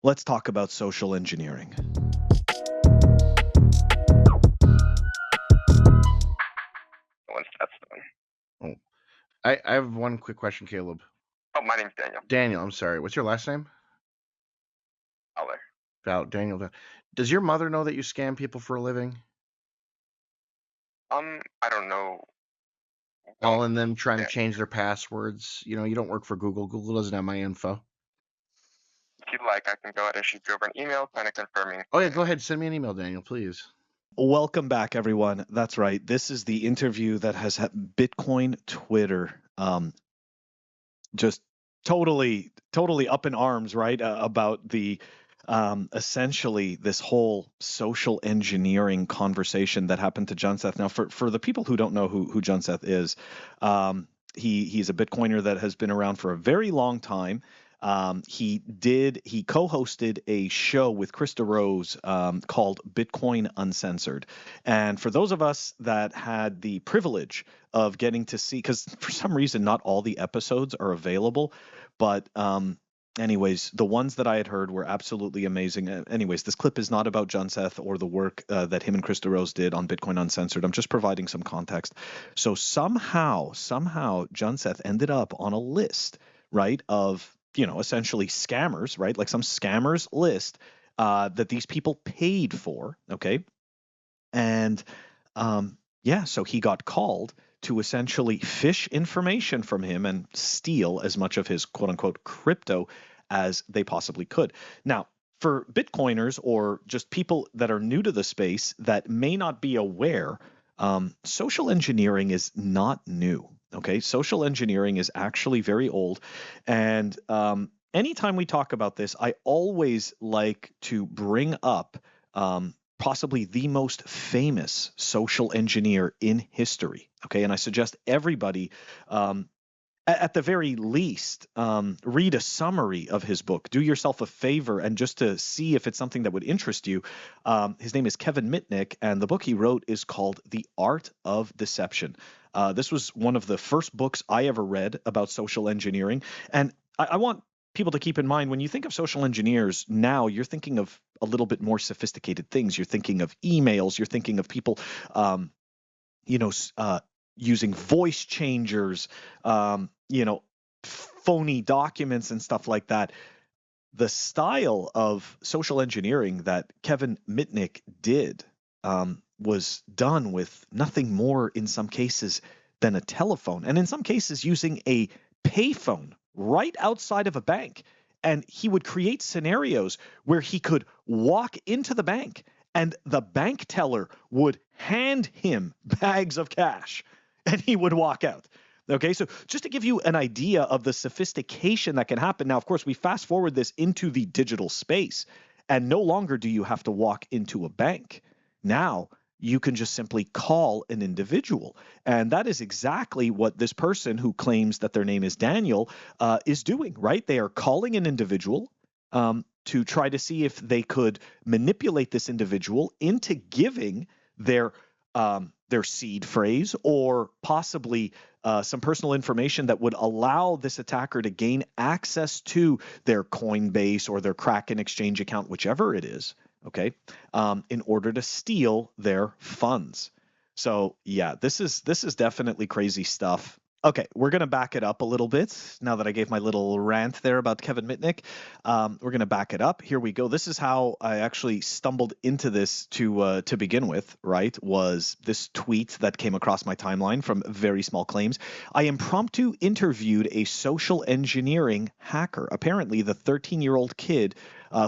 Let's talk about social engineering. Once that's done. Oh, I have one quick question, Caleb. Oh, my name's Daniel. Daniel, I'm sorry. What's your last name? Fowler. Daniel. Does your mother know that you scam people for a living? I don't know. Calling them, trying to change their passwords. You know, you don't work for Google. Google doesn't have my info. If you'd like, I can go ahead and shoot you over an email kind of confirming. Oh, yeah, go ahead. Send me an email, Daniel, please. Welcome back, everyone. That's right. This is the interview that has had Bitcoin Twitter just totally up in arms, right? About the essentially this whole social engineering conversation that happened to Junseth. Now, for the people who don't know who Junseth is, he's a Bitcoiner that has been around for a very long time. He co-hosted a show with Krista Rose called Bitcoin Uncensored. And for those of us that had the privilege of getting to see, because for some reason not all the episodes are available, but anyways, the ones that I had heard were absolutely amazing. Anyways, this clip is not about Junseth or the work that him and Krista Rose did on Bitcoin Uncensored. I'm just providing some context. So somehow Junseth ended up on a list, right, of essentially scammers, right? Like some scammers list that these people paid for, okay? And so he got called to essentially fish information from him and steal as much of his quote unquote crypto as they possibly could. Now, for Bitcoiners or just people that are new to the space that may not be aware, social engineering is not new. Okay, social engineering is actually very old. And anytime we talk about this, I always like to bring up possibly the most famous social engineer in history. Okay, and I suggest everybody, at the very least, read a summary of his book. Do yourself a favor and just to see if it's something that would interest you. His name is Kevin Mitnick, and the book he wrote is called The Art of Deception. This was one of the first books I ever read about social engineering, and I want people to keep in mind when you think of social engineers now, you're thinking of a little bit more sophisticated things. You're thinking of emails. You're thinking of people, using voice changers, phony documents and stuff like that. The style of social engineering that Kevin Mitnick did was done with nothing more in some cases than a telephone, and in some cases using a payphone right outside of a bank. And he would create scenarios where he could walk into the bank and the bank teller would hand him bags of cash and he would walk out. Okay, so just to give you an idea of the sophistication that can happen. Now, of course, we fast forward this into the digital space, and no longer do you have to walk into a bank. Now, you can just simply call an individual. And that is exactly what this person who claims that their name is Daniel is doing, right? They are calling an individual to try to see if they could manipulate this individual into giving their seed phrase or possibly some personal information that would allow this attacker to gain access to their Coinbase or their Kraken exchange account, whichever it is, okay, in order to steal their funds. So yeah, this is definitely crazy stuff. Okay, we're going to back it up a little bit now that I gave my little rant there about Kevin Mitnick. We're going to back it up. Here we go. This is how I actually stumbled into this to begin with, right? Was this tweet that came across my timeline from Very Small Claims. I impromptu interviewed a social engineering hacker. Apparently, the 13-year-old kid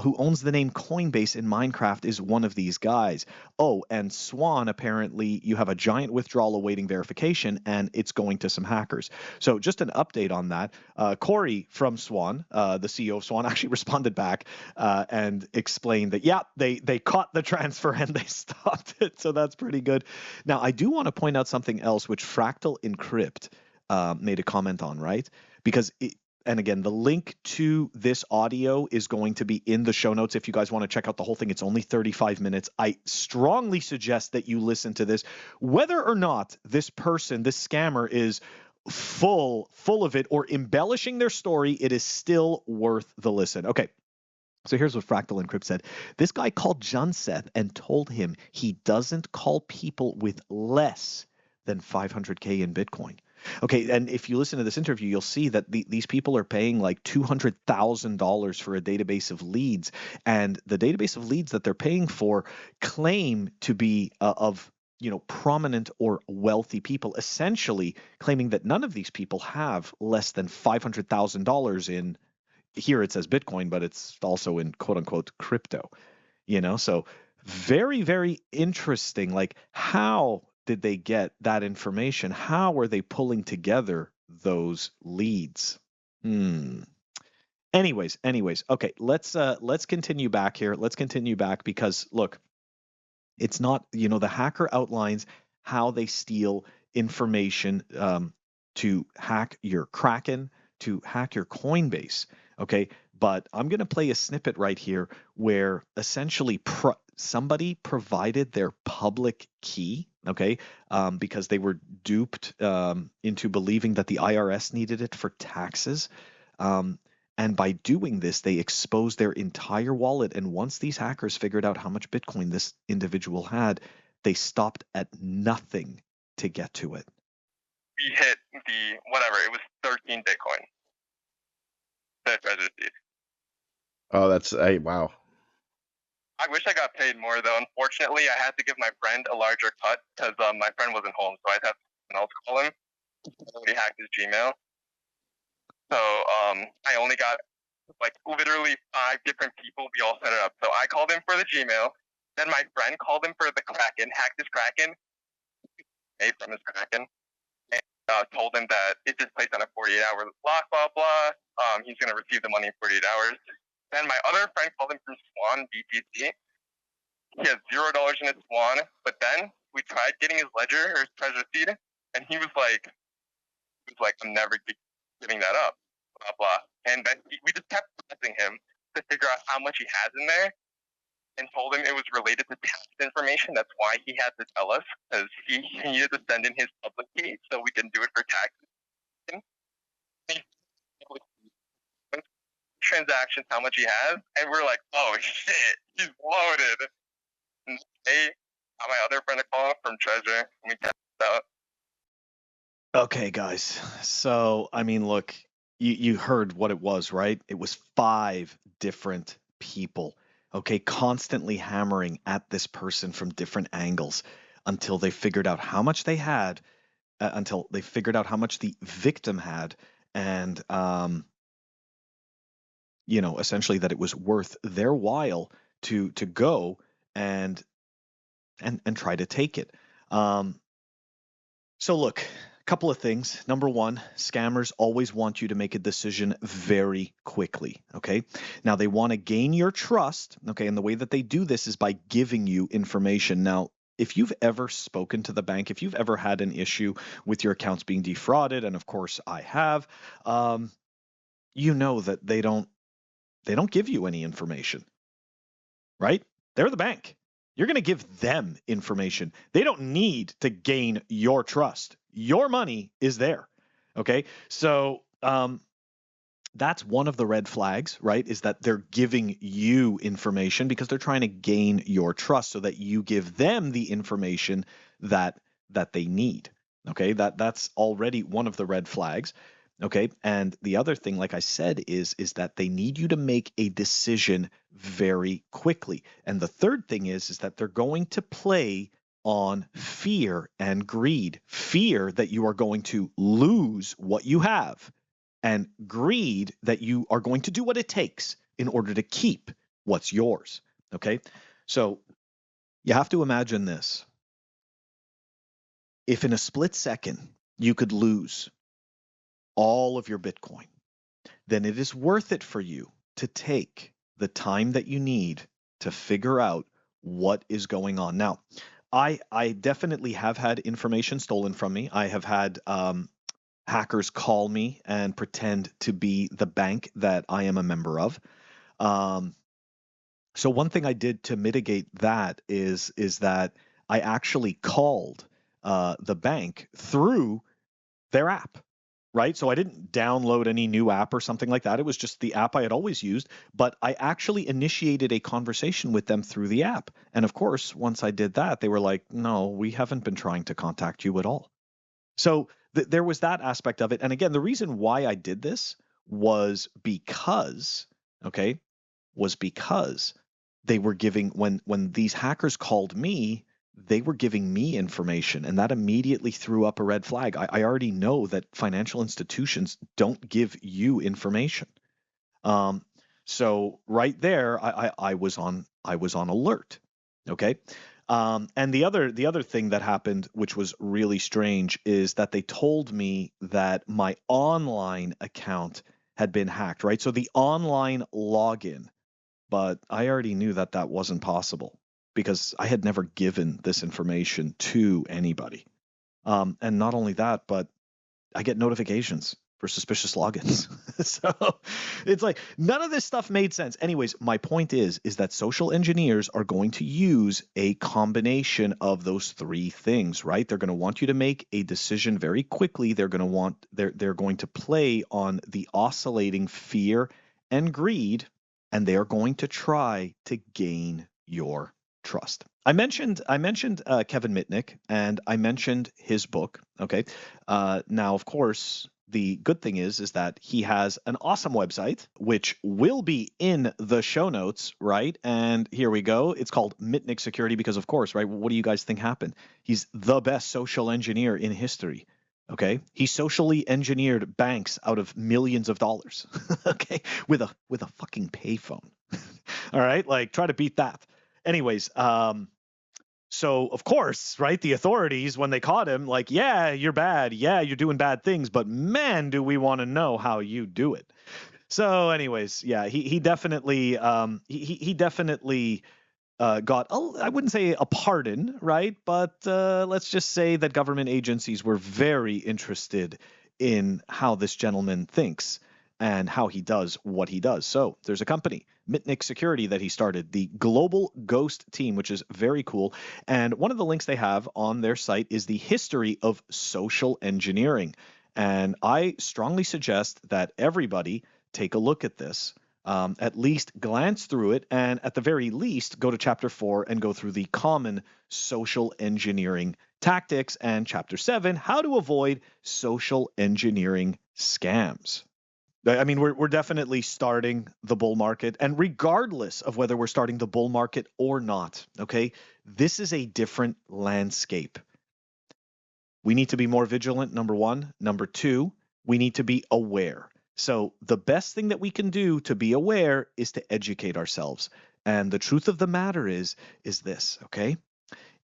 who owns the name Coinbase in Minecraft is one of these guys. Oh, and Swan, apparently you have a giant withdrawal awaiting verification, and it's going to some hackers. So just an update on that. Corey from Swan, the CEO of Swan, actually responded back and explained that, yeah, they caught the transfer and they stopped it. So that's pretty good. Now, I do want to point out something else, which Fractal Encrypt made a comment on, right? Because and again, the link to this audio is going to be in the show notes. If you guys want to check out the whole thing, it's only 35 minutes. I strongly suggest that you listen to this. Whether or not this person, this scammer, is full of it or embellishing their story, it is still worth the listen. Okay. So here's what Fractal Encrypt said. This guy called John Seth and told him he doesn't call people with less than 500K in Bitcoin. Okay, and if you listen to this interview, you'll see that these people are paying like $200,000 for a database of leads, and the database of leads that they're paying for claim to be of prominent or wealthy people, essentially claiming that none of these people have less than $500,000 in. Here it says Bitcoin, but it's also in quote unquote crypto, so very, very interesting. Like, how did they get that information? How are they pulling together those leads? Anyways, okay, let's continue back here. Let's continue back because look, it's not, the hacker outlines how they steal information to hack your Kraken, to hack your Coinbase. Okay, but I'm going to play a snippet right here where essentially somebody provided their public key, okay, because they were duped into believing that the IRS needed it for taxes. And by doing this, they exposed their entire wallet. And once these hackers figured out how much Bitcoin this individual had, they stopped at nothing to get to it. We hit the whatever, it was 13 Bitcoin. The treasure thief. Oh, that's wow. I wish I got paid more though. Unfortunately, I had to give my friend a larger cut because my friend wasn't home, so I'd have someone else call him. He hacked his Gmail. So I only got like literally 5 different people. We all set it up. So I called him for the Gmail. Then my friend called him for the Kraken, hacked his Kraken, paid from his Kraken, and told him that it just placed on a 48-hour lock, blah, blah. He's going to receive the money in 48 hours. Then my other friend called him from Swan BTC. He has $0 in his Swan, but then we tried getting his ledger or his treasure seed, and he was like, I'm never giving that up, blah, blah. And then we just kept pressing him to figure out how much he has in there and told him it was related to tax information. That's why he had to tell us, because he needed to send in his public key so we can do it for taxes. Transactions, how much he has, and we're like, oh shit, he's loaded. And they got my other friend a call from Treasure, and we kept it out. Okay, guys. So, I mean, look, you heard what it was, right? It was 5 different people, okay, constantly hammering at this person from different angles until they figured out how much they had, until they figured out how much the victim had, and essentially that it was worth their while to go and try to take it. So look, a couple of things. Number one, scammers always want you to make a decision very quickly, okay? Now, they want to gain your trust, okay? And the way that they do this is by giving you information. Now, if you've ever spoken to the bank, if you've ever had an issue with your accounts being defrauded, and of course I have, you know that they don't give you any information, right? They're the bank. You're going to give them information. They don't need to gain your trust. Your money is there. Okay. So that's one of the red flags, right? Is that they're giving you information because they're trying to gain your trust so that you give them the information that they need. Okay. That's already one of the red flags. Okay. And the other thing, like I said, is that they need you to make a decision very quickly. And the third thing is that they're going to play on fear and greed. Fear that you are going to lose what you have, and greed that you are going to do what it takes in order to keep what's yours. Okay. So you have to imagine this. If in a split second you could lose all of your Bitcoin, then it is worth it for you to take the time that you need to figure out what is going on. Now, I definitely have had information stolen from me. I have had hackers call me and pretend to be the bank that I am a member of. So one thing I did to mitigate that is that I actually called the bank through their app. right? So I didn't download any new app or something like that. It was just the app I had always used, but I actually initiated a conversation with them through the app. And of course, once I did that, they were like, no, we haven't been trying to contact you at all. So there was that aspect of it. And again, the reason why I did this was because, okay, was because they were giving, when these hackers called me, they were giving me information, and that immediately threw up a red flag. I already know that financial institutions don't give you information. So right there, I was on alert. Okay. And the other thing that happened, which was really strange, is that they told me that my online account had been hacked, right? So the online login, but I already knew that that wasn't possible because I had never given this information to anybody. And not only that, but I get notifications for suspicious logins. So it's like none of this stuff made sense. Anyways, my point is that social engineers are going to use a combination of those three things, right? They're going to want you to make a decision very quickly. They're going to play on the oscillating fear and greed, and they are going to try to gain your trust. I mentioned Kevin Mitnick, and I mentioned his book. Okay, now of course the good thing is that he has an awesome website, which will be in the show notes, right? And here we go. It's called Mitnick Security because, of course, right? What do you guys think happened? He's the best social engineer in history. Okay, he socially engineered banks out of millions of dollars. Okay, with a fucking payphone. All right, like try to beat that. Anyways, so of course, right, the authorities, when they caught him, like, yeah, you're bad. Yeah, you're doing bad things, but man, do we want to know how you do it. So anyways, yeah, he definitely he definitely got, I wouldn't say a pardon, right? But let's just say that government agencies were very interested in how this gentleman thinks and how he does what he does. So there's a company, Mitnick Security, that he started, the Global Ghost Team, which is very cool. And one of the links they have on their site is the history of social engineering. And I strongly suggest that everybody take a look at this. At least glance through it, and at the very least, go to Chapter 4 and go through the common social engineering tactics, and Chapter 7, how to avoid social engineering scams. I mean, we're definitely starting the bull market, and regardless of whether we're starting the bull market or not, okay, this is a different landscape. We need to be more vigilant, number one. Number two, we need to be aware. So the best thing that we can do to be aware is to educate ourselves. And the truth of the matter is this, okay?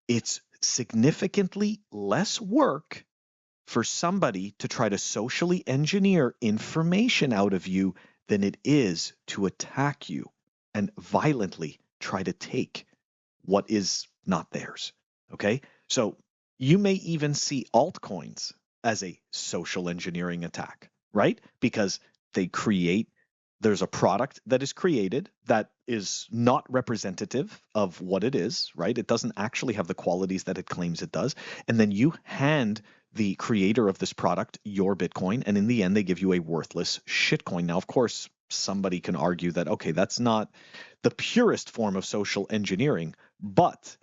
It's significantly less work for somebody to try to socially engineer information out of you than it is to attack you and violently try to take what is not theirs, okay? So you may even see altcoins as a social engineering attack, right? Because there's a product that is created that is not representative of what it is, right? It doesn't actually have the qualities that it claims it does. And then you hand the creator of this product your Bitcoin, and in the end, they give you a worthless shitcoin. Now, of course, somebody can argue that, okay, that's not the purest form of social engineering, but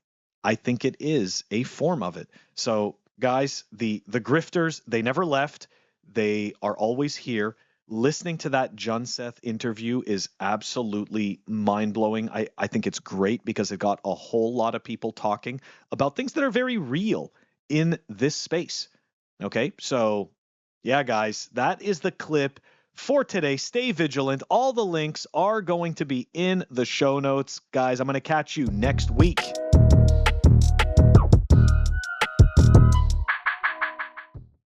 I think it is a form of it. So, guys, the grifters, they never left. They are always here. Listening to that John Seth interview is absolutely mind-blowing. I think it's great because it got a whole lot of people talking about things that are very real in this space. Okay, so yeah, guys, that is the clip for today. Stay vigilant. All the links are going to be in the show notes. Guys, I'm going to catch you next week.